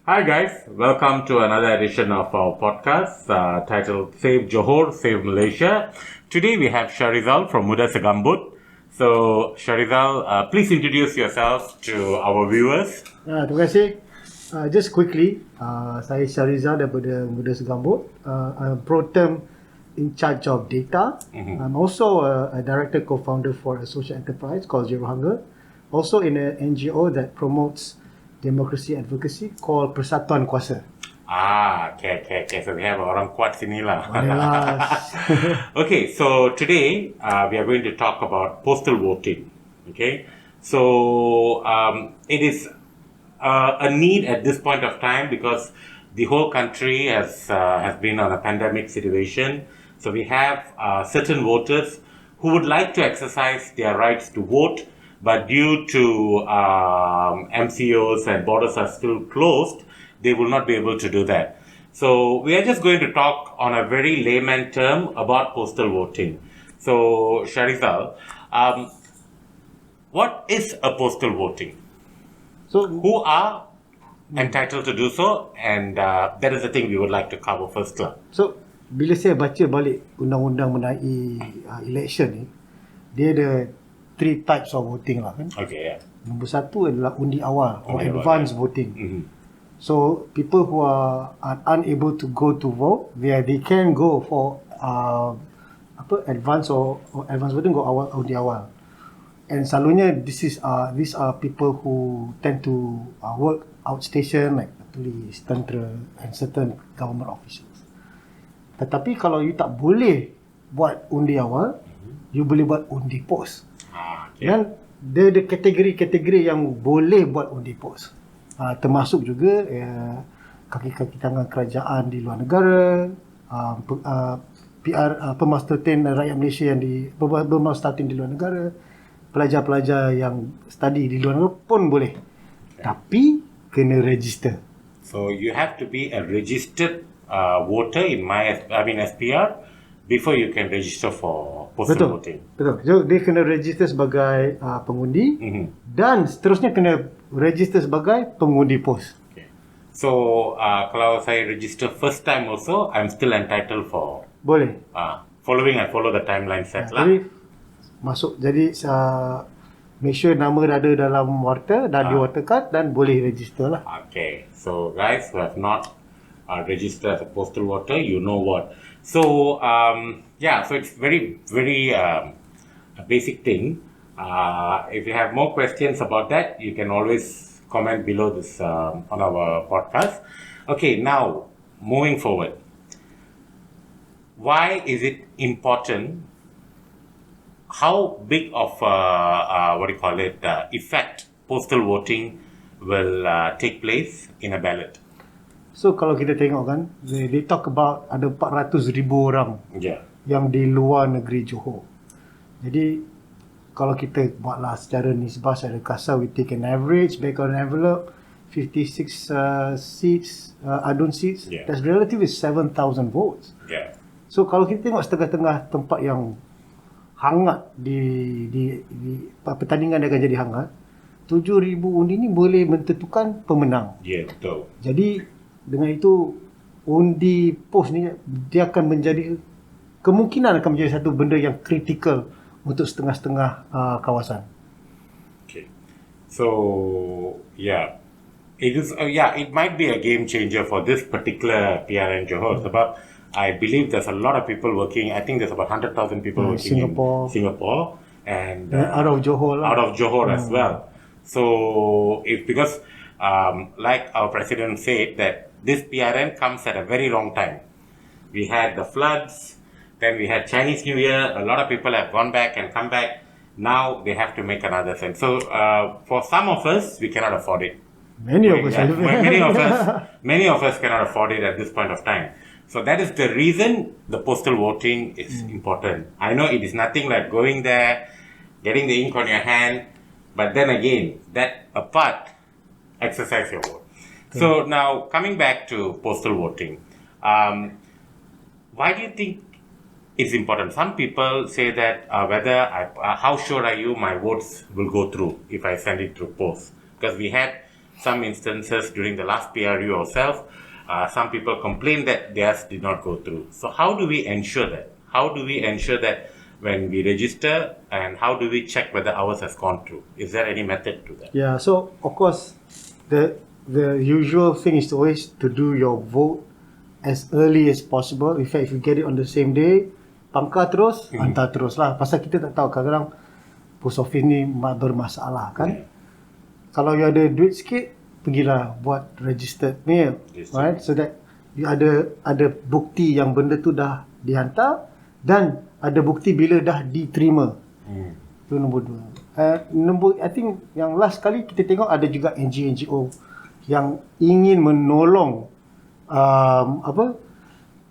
Hi guys, welcome to another edition of our podcast titled Save Johor, Save Malaysia. Today we have Sharizal from Muda Segambut. So Sharizal, please introduce yourself to our viewers. Terima kasih. Just quickly, saya Sharizal daripada Muda Segambut. I'm pro-term in charge of data. I'm also a director co-founder for a social enterprise called Johoreans. Also in an NGO that promotes democracy advocacy called Persatuan Kuasa. Okay. So we have orang kuat sini lah. Bolehlah. Okay, so today we are going to talk about postal voting. Okay, so it is a need at this point of time because the whole country has been on a pandemic situation. So we have certain voters who would like to exercise their rights to vote, but due to MCOs and borders are still closed, they will not be able to do that. So we are just going to talk on a very layman term about postal voting. So Sharizal, what is a postal voting? So, Who are entitled to do so? And that is the thing we would like to cover first lah. So bila saya baca balik undang-undang mengenai election ni, dia ada three types of voting lah kan. Okay, yeah. Nombor satu adalah undi awal or Undi awal, advance voting. So people who are unable to go to vote, they can go for advance or advance voting, go awal undi awal. And selalunya these are people who tend to work outstation like police, tentera and certain government officials. Tetapi kalau you tak boleh buat undi awal, you boleh buat undi pos. Okay. Dan dia ada kategori-kategori yang boleh buat undi pos. Termasuk juga kaki-kaki tangan kerajaan di luar negara, PR pemasaran rakyat Malaysia yang bermasaran di luar negara, pelajar-pelajar yang study di luar negara pun boleh. Tapi kena register. So you have to be a registered voter in SPR before you can register for postal voting. Betul. So dia kena register sebagai pengundi dan seterusnya kena register sebagai pengundi pos. Okay. So kalau saya register first time also, I'm still entitled for. Boleh. I follow the timeline set lah. Jadi masuk, jadi make sure nama dah ada dalam warta, dah diwartakan dan boleh register lah. Okay, so guys who have not registered as a postal voter, you know what. So so it's very a basic thing. If you have more questions about that, you can always comment below this on our podcast. Okay, now moving forward, why is it important? How big of effect postal voting will take place in a ballot? So kalau kita tengok kan, they talk about ada 400,000 orang yang di luar negeri Johor. Jadi kalau kita buatlah secara nisbah, secara kasar, we take an average back on envelope, 56 seats, adun seats, that's relatively 7,000 votes. So kalau kita tengok setengah-tengah tempat yang hangat di pertandingan dia akan jadi hangat, 7,000 undi ni boleh menentukan pemenang. Betul. Jadi dengan itu undi pos ni dia akan menjadi, kemungkinan akan menjadi satu benda yang kritikal untuk setengah-setengah kawasan. Okay. So it might be a game changer for this particular PRN Johor sebab I believe there's a lot of people working. I think there's about 100,000 people working in Singapore and out of Johor lah. Out of Johor as well. So because like our president said that this PRN comes at a very wrong time. We had the floods, then we had Chinese New Year. A lot of people have gone back and come back. Now they have to make another thing. So for some of us, we cannot afford it. Many of us cannot afford it at this point of time. So that is the reason the postal voting is important. I know it is nothing like going there, getting the ink on your hand, but then again, that apart, exercise your vote. So now coming back to postal voting, why do you think it's important? Some people say that how sure are you my votes will go through if I send it through post? Because we had Some instances during the last PRU ourselves, some people complained that theirs did not go through. So how do we ensure that? How do we ensure that when we register, and how do we check whether ours has gone through? Is there any method to that? Yeah, so of course, the usual thing is to always to do your vote as early as possible. In fact, if you get it on the same day, pangkar terus, hantar terus lah. Pasal kita tak tahu, kadang-kadang post office ni bermasalah kan. Kalau you ada duit sikit, pergilah buat registered mail, right? So that you ada bukti yang benda tu dah dihantar dan ada bukti bila dah diterima. Itu nombor 2. I think yang last kali kita tengok ada juga NGO yang ingin menolong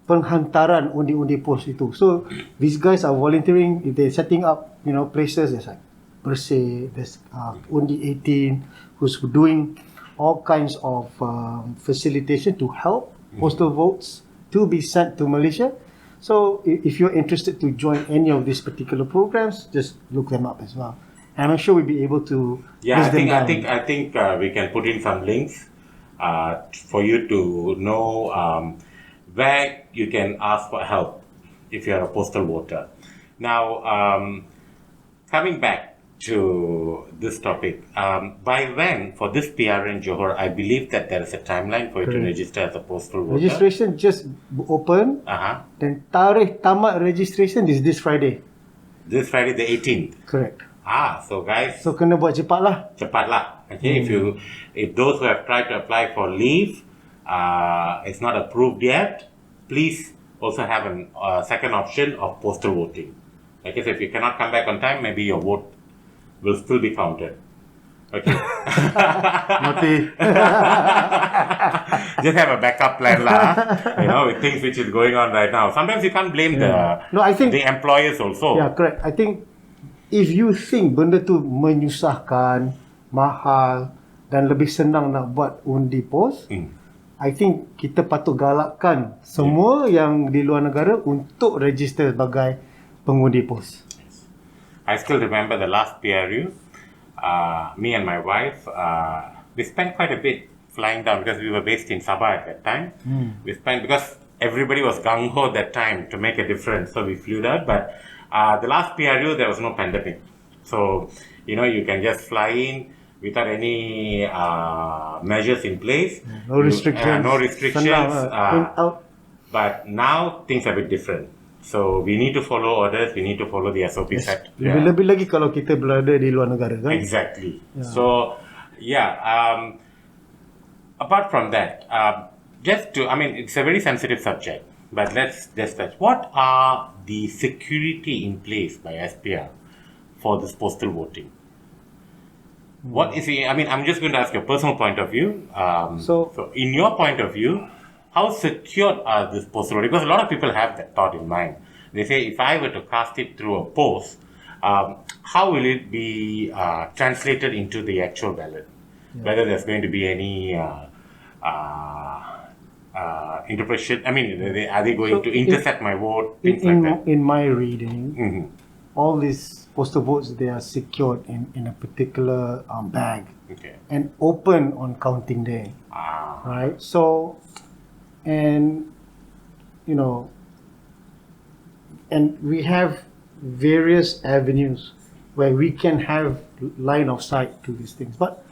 penghantaran undi-undi pos itu. So these guys are volunteering. If they're setting up, places, there's like Bersih, there's Undi 18 who's doing all kinds of facilitation to help postal votes to be sent to Malaysia. So if you're interested to join any of these particular programs, just look them up as well. And I'm sure we'll be able to. Yeah, I think we can put in some links for you to know where you can ask for help if you're a postal voter. Now, coming back to this topic, by when for this PR in Johor, I believe that there is a timeline for you to register as a postal voter. Registration just open. Then tarikh tamat registration is this Friday. This Friday the 18th. Correct. So guys. So kena buat cepat lah. Okay, if those who have tried to apply for leave, it's not approved yet, please also have a second option of postal voting. Okay, so if you cannot come back on time, maybe your vote will still be counted. Okay. Mati. Just have a backup plan lah. With things which is going on right now. Sometimes you can't blame the employers also. Yeah, correct. I think if you think benda tu menyusahkan, mahal dan lebih senang nak buat undi pos, I think kita patut galakkan semua yang di luar negara untuk register sebagai pengundi pos. I still remember the last PRU. Me and my wife, we spent quite a bit flying down because we were based in Sabah at that time. We spent, because everybody was gung-ho that time to make a difference, so we flew down. But the last PRU, there was no pandemic. So, you can just fly in without any measures in place. No restrictions. But now, things are a bit different. So we need to follow orders, we need to follow the SOP set. Lebih-lebih lagi kalau kita berada di luar negara kan? Exactly. Yeah. So, apart from that, it's a very sensitive subject, but let's just touch. What are the security in place by SPR for this postal voting? What is it? I'm just going to ask your personal point of view. So in your point of view, how secure are this postal voting? Because a lot of people have that thought in mind. They say, if I were to cast it through a post, how will it be translated into the actual ballot? Whether there's going to be any interpretation. Are they going to intercept my vote? Things like that. In my reading, all these postal votes, they are secured in a particular bag and open on counting day. Right? So, and we have various avenues where we can have line of sight to these things. But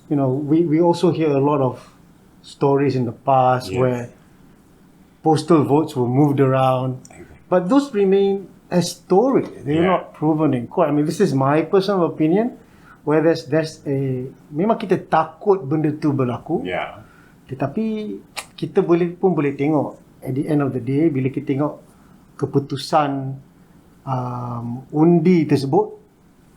we also hear a lot of stories in the past where postal votes were moved around, but those remain as stories. They're not proven in court. This is my personal opinion, where there's memang kita takut benda tu berlaku. Tetapi kita boleh tengok at the end of the day, bila kita tengok keputusan undi tersebut,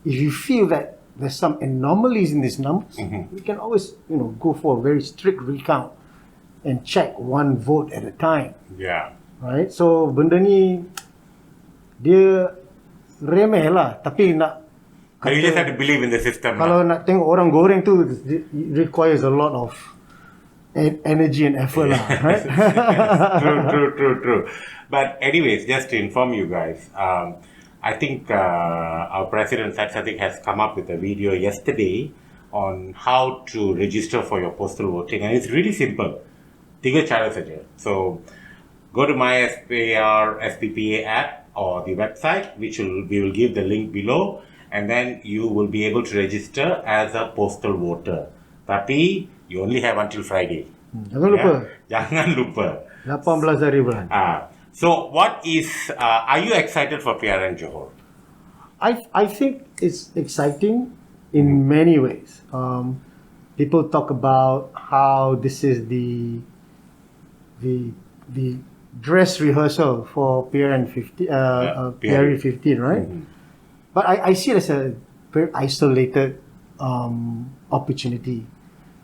if you feel that there's some anomalies in these numbers, we can always go for a very strict recount and check one vote at a time. Right? So benda ni dia remeh lah, tapi nak you just have to believe in the system. Kalau nak tengok orang goreng tu, it requires a lot of energy and effort lah, right? True. But anyways, just to inform you guys, I think our president Sat Sadik has come up with a video yesterday on how to register for your postal voting, and it's really simple. Tiga cara saja. So go to my SPPA app or the website, we will give the link below, and then you will be able to register as a postal voter. Tapi you only have until Friday. Jangan lupa. Jangan lupa. 18 hari bulan. So what is, are you excited for PRN Johor? I think it's exciting in many ways. People talk about how this is the dress rehearsal for PRN 15, PRE 15, right? But I see it as a very isolated opportunity.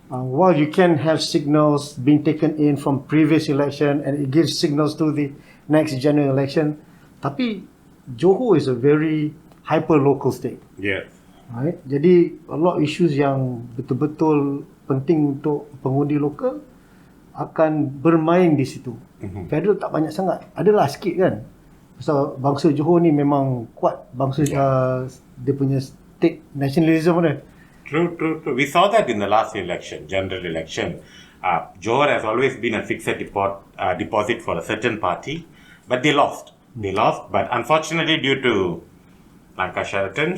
While you can have signals being taken in from previous election and it gives signals to the next general election, tapi Johor is a very hyper-local state. Yes. Right? Jadi a lot of issues yang betul-betul penting untuk pengundi lokal akan bermain di situ. Federal tak banyak sangat. Adalah sikit kan. Pasal bangsa Johor ni memang kuat bangsa dia punya state nationalism dia. True. We saw that in the last election, general election. Johor has always been a fixed deposit for a certain party, but they lost. But unfortunately, due to Lanka Sheraton,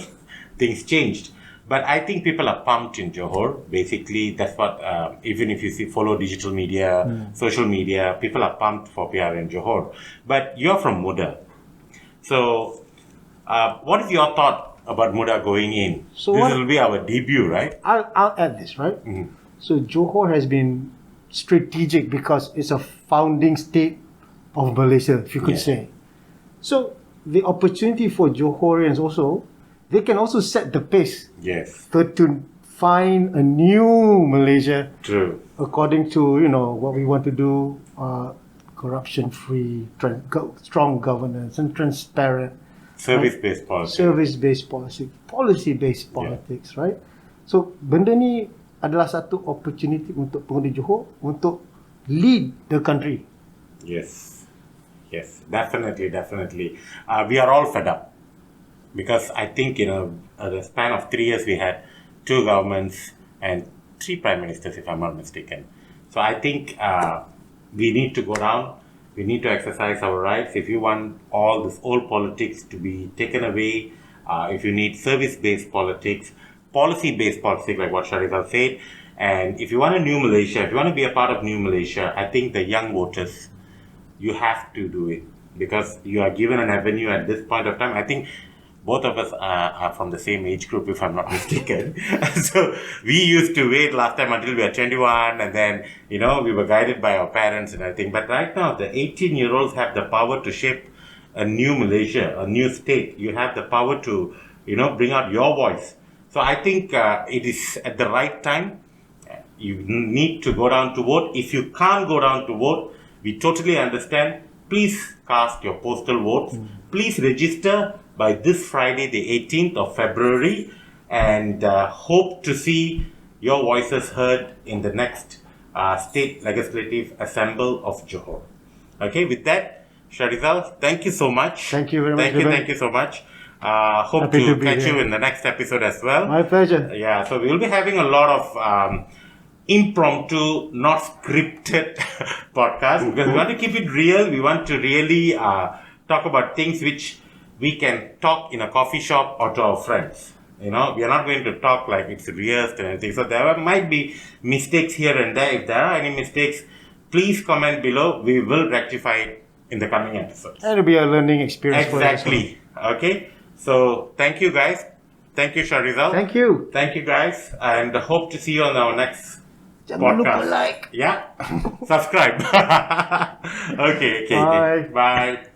things changed. But I think people are pumped in Johor. Basically, that's what, even if you follow digital media, social media, people are pumped for PR in Johor. But you're from Muda. So, what is your thought about Muda going in? So this will be our debut, right? I'll add this, right? So Johor has been strategic because it's a founding state of Malaysia, if you could say. So the opportunity for Johoreans also, they can also set the pace. Yes. To find a new Malaysia. True. According to, what we want to do, corruption-free, strong governance and transparent. Service-based politics. Service-based policy. Policy-based politics, right? So, benda ni adalah satu opportunity untuk pengundi Johor untuk lead the country. Yes, definitely. We are all fed up because I think in the span of 3 years we had 2 governments and 3 prime ministers, if I'm not mistaken. So I think we need to go down. We need to exercise our rights. If you want all this old politics to be taken away, if you need service-based politics, policy-based politics, like what Sharizal said, and if you want a new Malaysia, if you want to be a part of new Malaysia, I think the young voters, you have to do it because you are given an avenue at this point of time. I think both of us are from the same age group, if I'm not mistaken. So we used to wait last time until we were 21, and then, we were guided by our parents and everything. But right now, the 18-year-olds have the power to shape a new Malaysia, a new state. You have the power to, bring out your voice. So I think it is at the right time. You need to go down to vote. If you can't go down to vote, we totally understand. Please cast your postal votes. Please register by this Friday, the 18th of February, and hope to see your voices heard in the next State Legislative Assembly of Johor. Okay, with that, Sharizal, thank you so much. Thank you very much. Thank you so much. Hope to catch you in the next episode as well. My pleasure. Yeah, so we will be having a lot of impromptu, not scripted podcast because we want to keep it real. We want to really talk about things which we can talk in a coffee shop or to our friends. We are not going to talk like it's rehearsed and everything. So there might be mistakes here and there. If there are any mistakes, please comment below. We will rectify it in the coming episodes. It'll be a learning experience exactly. For us. Okay. So thank you guys. Thank you, Sharizal. Thank you. Thank you guys. And hope to see you on our next Jangan podcast. Lupa like. Yeah. Subscribe. Okay. Bye. Bye.